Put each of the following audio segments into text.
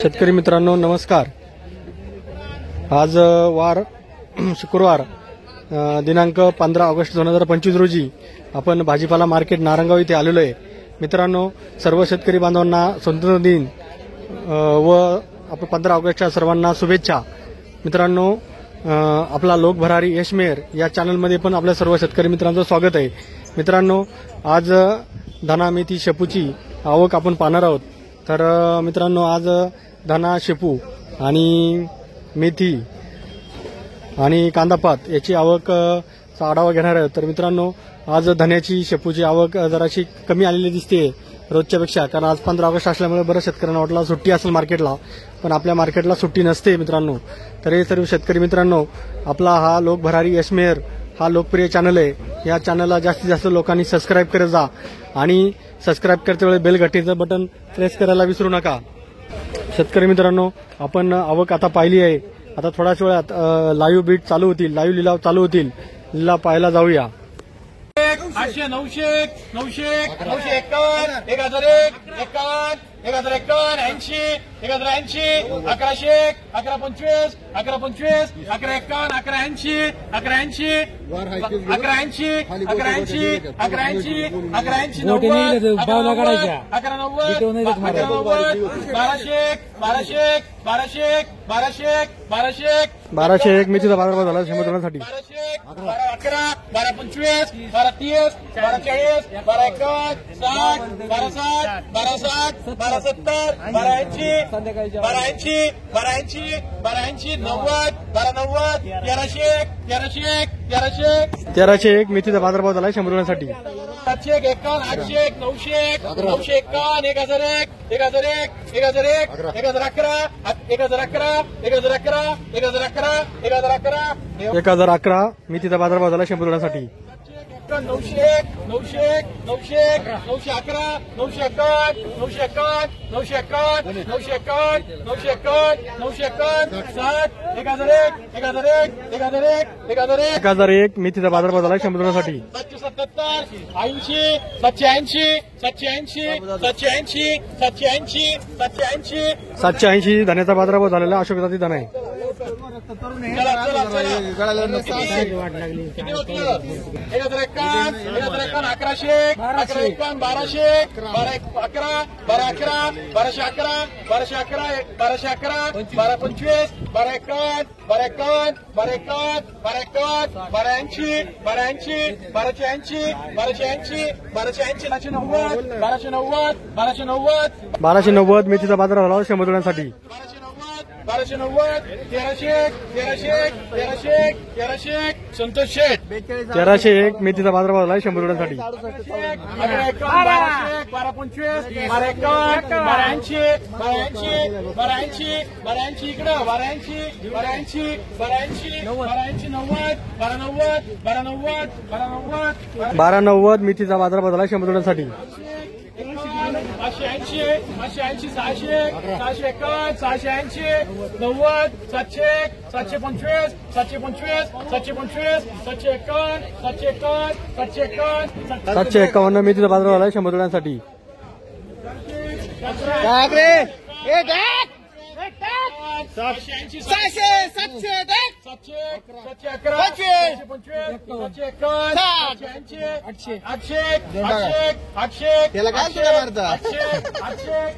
शेतकरी मित्रांनो नमस्कार। आज वार शुक्रवार दिनांक 15 ऑगस्ट 2025 रोजी आपण भाजीपाला मार्केट नारंगाव इथे आलेलो आहे। मित्रांनो सर्व शेतकरी बांधवांना स्वातंत्र्य दिन व आपण 15 ऑगस्टच्या सर्वांना शुभेच्छा। मित्रांनो आपला लोक भरारी यश मेहर या चॅनलमध्ये पण आपल्या सर्व शेतकरी मित्रांचं स्वागत आहे। मित्रांनो आज धना मेथी शेपूची आवक आपण पाहणार आहोत। तर मित्रांनो आज धना शेपू आणि मेथी आणि कांदापात याची आवक आढावा घेणार आहे। तर मित्रांनो आज धन्याची शेपूची आवक जराशी कमी आलेली दिसते रोजच्यापेक्षा, कारण आज 15 ऑगस्ट असल्यामुळे बऱ्याच शेतकऱ्यांना वाटलं सुट्टी असेल मार्केटला, पण आपल्या मार्केटला सुट्टी नसते मित्रांनो। तर हे सर्व शेतकरी मित्रांनो आपला हा लोक भरारी यश मेहर हा लोकप्रिय चॅनल आहे। या चॅनलला जास्तीत जास्त लोकांनी सबस्क्राईब करत जा आणि सबस्क्राईब करते वेळी बेल घंटीचं बटन प्रेस करायला विसरू नका। शेतकरी मित्रांनो आपण आवक आता पाहिली आहे। आता थोड्याच वेळात लाईव्ह बीट चालू होतील, लाईव्ह लिलाव चालू होतील, लिलाव पाहायला जाऊया। 800 900 900 951 1001 51 1051 80 1080 1100 1125 1125 1151 1180 1180 1180 1180 1180 1180 1200 1201 मेथीचा बाजारभाव झाला समुद्रासाठी 11 1225 1230 1240 1251 60 1260 1260 1270 1280 1280 1280 1280 90 1290 1301 मेथीचा बाजारभाव झाला समुद्रासाठी 751 801 900 951 1001 1001 1001 1011 1011 1011 1011 1011 मेथीचा बाजारभाव झाला समुद्रासाठी 901 900 900 911 951 951 951 951 951 951 60 1001 1001 1001 1001 मेथीचा बाजारभाव झाला समुद्रासाठी 777 80 780 780 780 780 780 780 धन्याचा बाजारभाव झालेला अशोक जाती धना आहे। चला चला किती होतं 1151 1111 1100 1200 1211 1211 1211 1211 1211 1225 1251 1251 1251 1251 1280 1280 1280 1280 1290 मेथीचा बाजारभाव झाला समुद्रासाठी 1290 1301 संतोष शेठ 1301 मेथीचा बाजारभाव झाला समुद्रासाठी 1280 इकडं 1290 मेथीचा बाजारभाव झाला समुद्रासाठी 580 580 600 651 680 90 700 725 725 725 751 751 751 मेथीचा बाजारभाव झाला समुद्रासाठी 780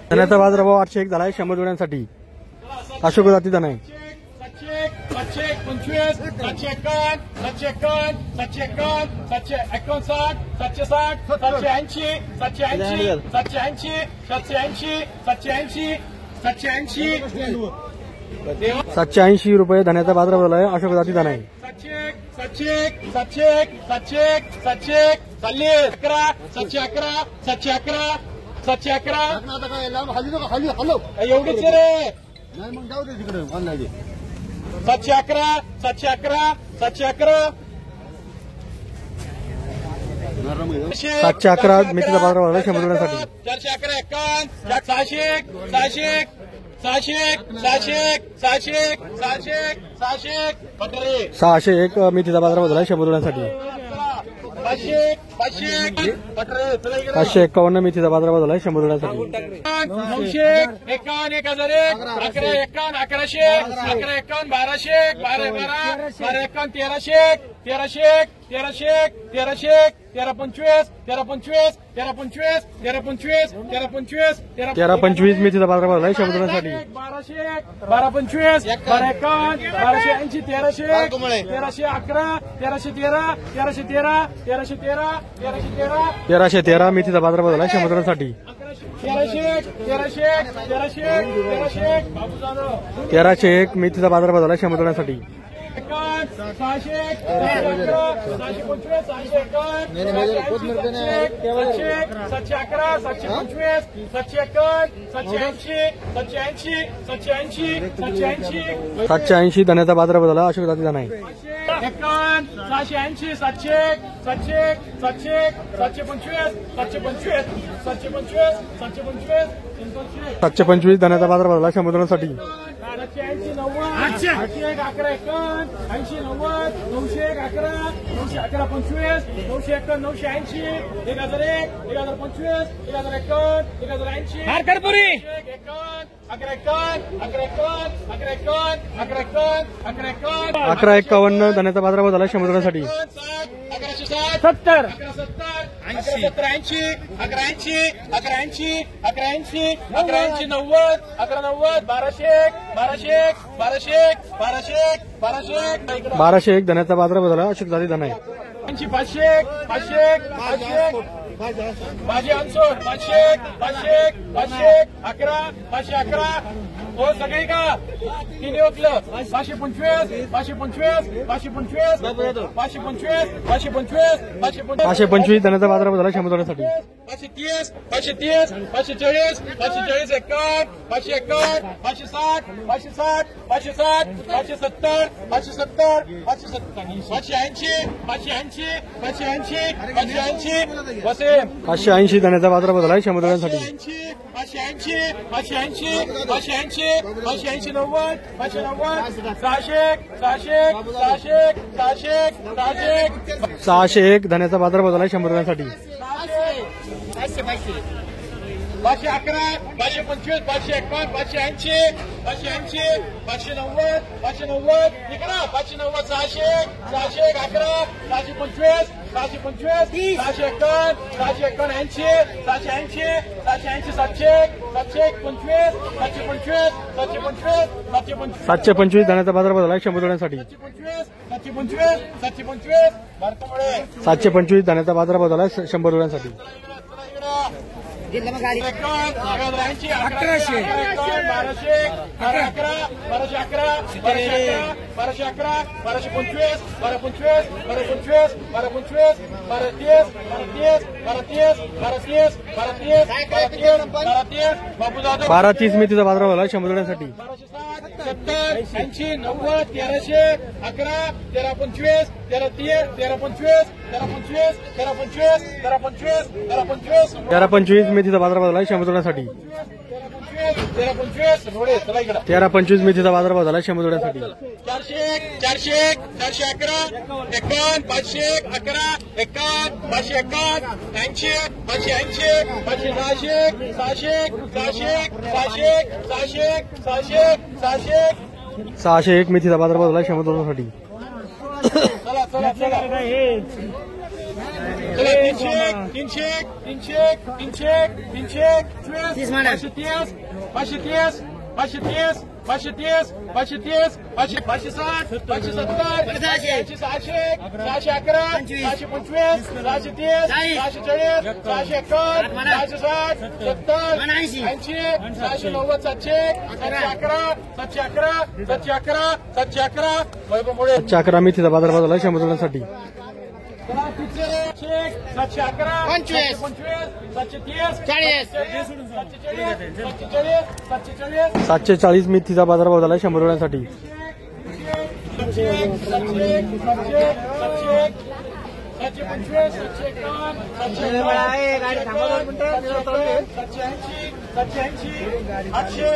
धन्याचा बाजारभाव 801 झाला समुद्रासाठी अशोक जाती धना आहे 755 751 751 751 759 760 780 780 780 780 780 780 रुपये धन्याचा बाजारभाव झाला अशोक जाती धना आहे 711 एवढीच रे 711 711 711 मेथीचा बाजारभाव झाला समुद्रासाठी 411 601 601 601 मेथीचा बाजारभाव झाला समुद्रासाठी 551 मेथीचा बाजारभाव झाला 100 रुपयासाठी. 900 51 1001 11 51 1100 11 51 1200 12 12 12 51 1300 1300 1300 1325 1325 1325 1325 1325 1325 मेथीचा बाजारभाव झाला 100 रुपयासाठी. 1200 1225 12 51 1280 1300 1311 1313 1313 1313 1313 1313 मेथीचा बाजारभाव झाला 100 रुपयासाठी. 1301 मेथीचा बाजारभाव झाला 100 रुपयासाठी. 780 धन्याचा बाजारभाव झाला अशोक जाती धना आहे. 680 700 700 700 725 725 725 725 725 धन्याचा बाजारभाव झाला 100 रुपयासाठी. 780 90 11 80 90 900 11 911 25 901 980 1001 1025 1001 1080 11 1151 धन्याचा बाजारभाव झाला 100 रुपयासाठी. 70 80 80 1180 1180 1180 1180 90 1190 1200 1200 1200 1200 1200 1201 धन्याचा बाजारभाव झाला अशोक जाती धना आहे. 500 500 500 500 500 500 500 11 511 हो सगळे का तिने ओकलं 525 525 525 525 525 525 धन्याचा बाजारभाव झाला 100 रुपयासाठी. 530 530 540 540 51 551 560 560 560 570 570 580 580 580 580 वसीम 580 धन्याचा बाजारभाव झाला 100 रुपयासाठी. 580 580 580 580 90 590 600 600 600 600 601 धन्याचा बाजारभाव झाला 100 रुपयासाठी. 511 525 551 580 580 590 590 इकडं 590 600 600 11 625 625 651 651 80 680 680 700 725 725 725 725 धन्याचा बाजारभाव झाला 100 रुपयासाठी. 725 725 भारतामुळे 725 धन्याचा बाजारभाव झाला 100 रुपयासाठी. 11 1200 बाबू जाधव 1230 मेथीचा बाजारभाव झाला 100 रुपयासाठी. 70 80 90 1300 11 1325 1330 1325 1325 1325 1325 1325 1325 मेथीचा बाजारभाव झाला 100 रुपयासाठी. 1325 रोडे चला इकडं 1325 मेथीचा बाजारभाव झाला 100 रुपयासाठी. 400 411 51 511 51 551 80 580 560 600 600 600 600 600 601 मेथीचा बाजारभाव झाला 100 रुपयासाठी. चला चला चला चला 300 530 530 530 530 530 560 570 600 611 625 630 640 651 660 70 80 690 711 711 711 वैभव मुळे 711 मेथीचा बाजारभाव झाला 100 रुपयासाठी. 711 25 730 40 740 मेथीचा बाजारभाव झाला 100 रुपयासाठी. 725 751 780 800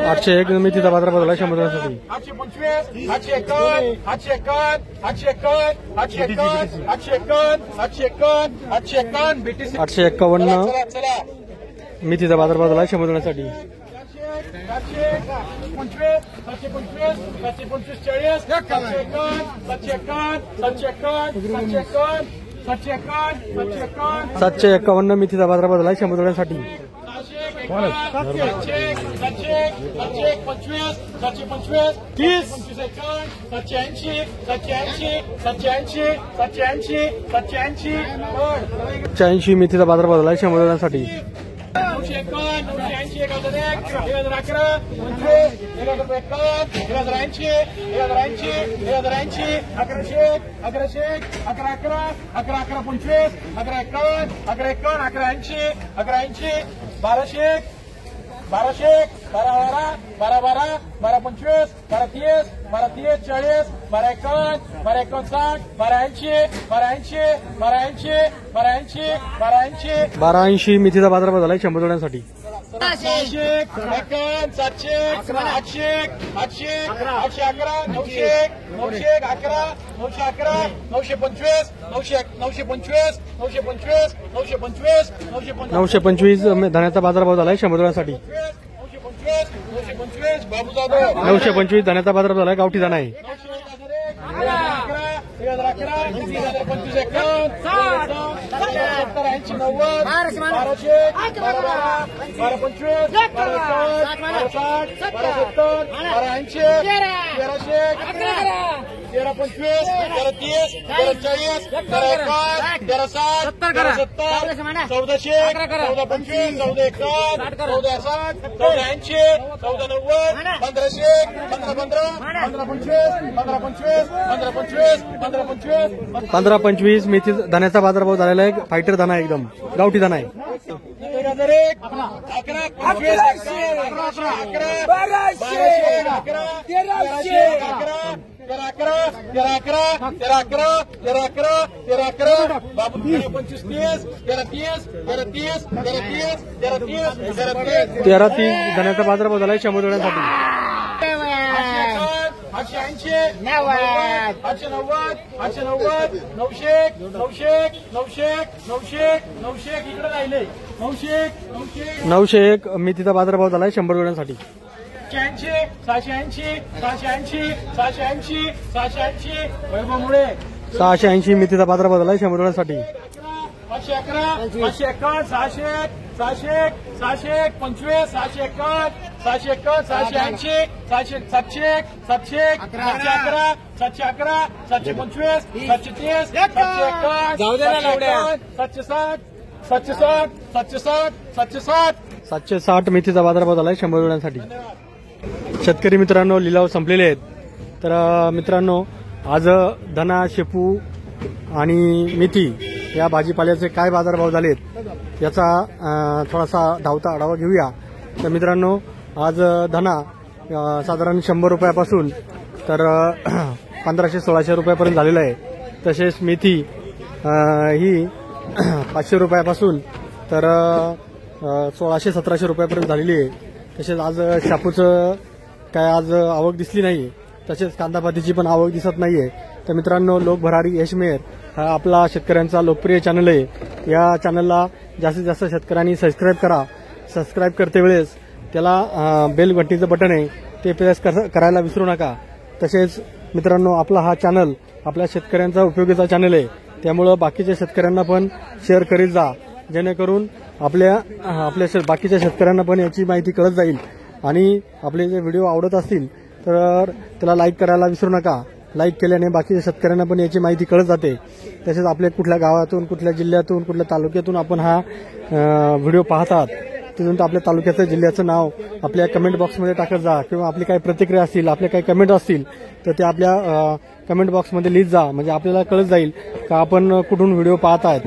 801 मेथीचा बाजारभाव झाला 100 रुपयासाठी. 825 851 851 851 851 851 851 BTC 851 चला मेथीचा बाजारभाव झाला 100 रुपयासाठी. 725 725 725 40 751 751 मेथीचा बाजारभाव झाला 100 रुपयासाठी. 780 मेथीचा बाजारभाव झाला 100 रुपयासाठी. 980 1200 12 12 12 25 12 30 40 12 1280 मेथीचा बाजारभाव झाला 100 रुपयासाठी. 700 700 800 800 811 900 911 911 925 925 925 925 925 धान्याचा बाजारभाव झाला 100 रुपयासाठी. 925 बाबू जाधव 925 धान्याचा बाजारभाव झाला गावठी दाणा आहे. 15-25 मेथी धान्याचा बाजारभाव झालेला आहे. फायटर दाणा आहे, एकदम गावठी दाणा आहे. 13-30 धान्याचा बाजारभाव झाला 100 रुपयासाठी. 880 890 890 900 900 900 900 900 इकडे राहिले 900 901 मेथीचा बाजारभाव झाला 100 रुपयासाठी. 680 680 680 680 वैभवमुळे 680 मेथीचा बाजारभाव झाला 100 रुपयासाठी. 511 551 600 600 600 25 651 651 680 700 700 700 711 711 725 730 760 760 760 760 760 मेथीचा बाजारभाव झाला 100 रुपयांसाठी. शेतकरी मित्रांनो, लिलाव संपलेले आहेत. तर मित्रांनो, आज धना, शेपू आणि मेथी या भाजीपाल्याचे काय बाजारभाव झालेत याचा थोडासा धावता आढावा घेऊया. तर मित्रांनो, आज धना साधारण 100 रुपयापासून तर 1500-1600 रुपयापर्यंत झालेला आहे. तसेच मेथी ही 500 रुपयापासून तर 1600-1700 रुपयापर्यंत झालेली आहे. तसेच आज शापूचं काय आज आवक दिसली नाही. तसेच कांदापातीची पण आवक दिसत नाहीये. तर मित्रांनो, लोक भरारी यशमेर हा आपला शेतकऱ्यांचा लोकप्रिय चॅनल आहे. या चॅनलला जास्तीत जास्त शेतकऱ्यांनी सबस्क्राईब करा. सबस्क्राईब करते वेळेस त्याला बेल घंटीचं बटन आहे ते प्रेस करायला विसरू नका. तसेच मित्रांनो, आपला हा चॅनल आपल्या शेतकऱ्यांचा उपयोगीचा चॅनल आहे. त्यामुळं बाकीच्या शेतकऱ्यांना पण शेअर करीत जा, जेणेकरून आपल्या बाकीच्या शेतकऱ्यांना पण याची माहिती कळत जाईल. आणि आपले जे व्हिडिओ आवडत असतील तर त्याला लाईक करायला विसरू नका. लाईक केल्याने बाकीच्या शेतकऱ्यांना पण याची माहिती कळत जाते. तसेच आपल्या कुठल्या गावातून, कुठल्या जिल्ह्यातून, कुठल्या तालुक्यातून आपण हा व्हिडिओ पाहतात तिथून आपल्या तालुक्याचं, जिल्ह्याचं नाव आपल्या कमेंट बॉक्समध्ये टाकत जा. किंवा आपली काही प्रतिक्रिया असतील, आपले काही कमेंट असतील तर ते आपल्या कमेंट बॉक्समध्ये लिहित जा. म्हणजे आपल्याला कळत जाईल का आपण कुठून व्हिडिओ पाहत आहेत.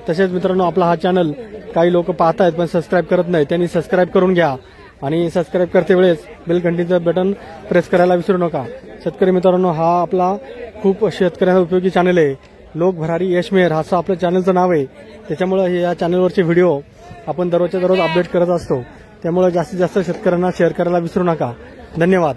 तसेच मित्रांनो, आपला हा चॅनल काही लोक पाहत आहेत पण सबस्क्राईब करत नाही. त्यांनी सबस्क्राईब करून घ्या. आणि सबस्क्राईब करते वेळेस बेल घंटीचं बटन प्रेस करायला विसरू नका. शेतकरी मित्रांनो, हा आपला खूप शेतकऱ्यांना उपयोगी चॅनल आहे. लोक भरारी यश मेहर असं आपलं चॅनलचं नाव आहे. त्याच्यामुळे या चॅनलवरचे व्हिडिओ आपण दररोजच्या दररोज अपडेट करत असतो. त्यामुळे जास्तीत जास्त शेतकऱ्यांना शेअर करायला विसरू नका. धन्यवाद.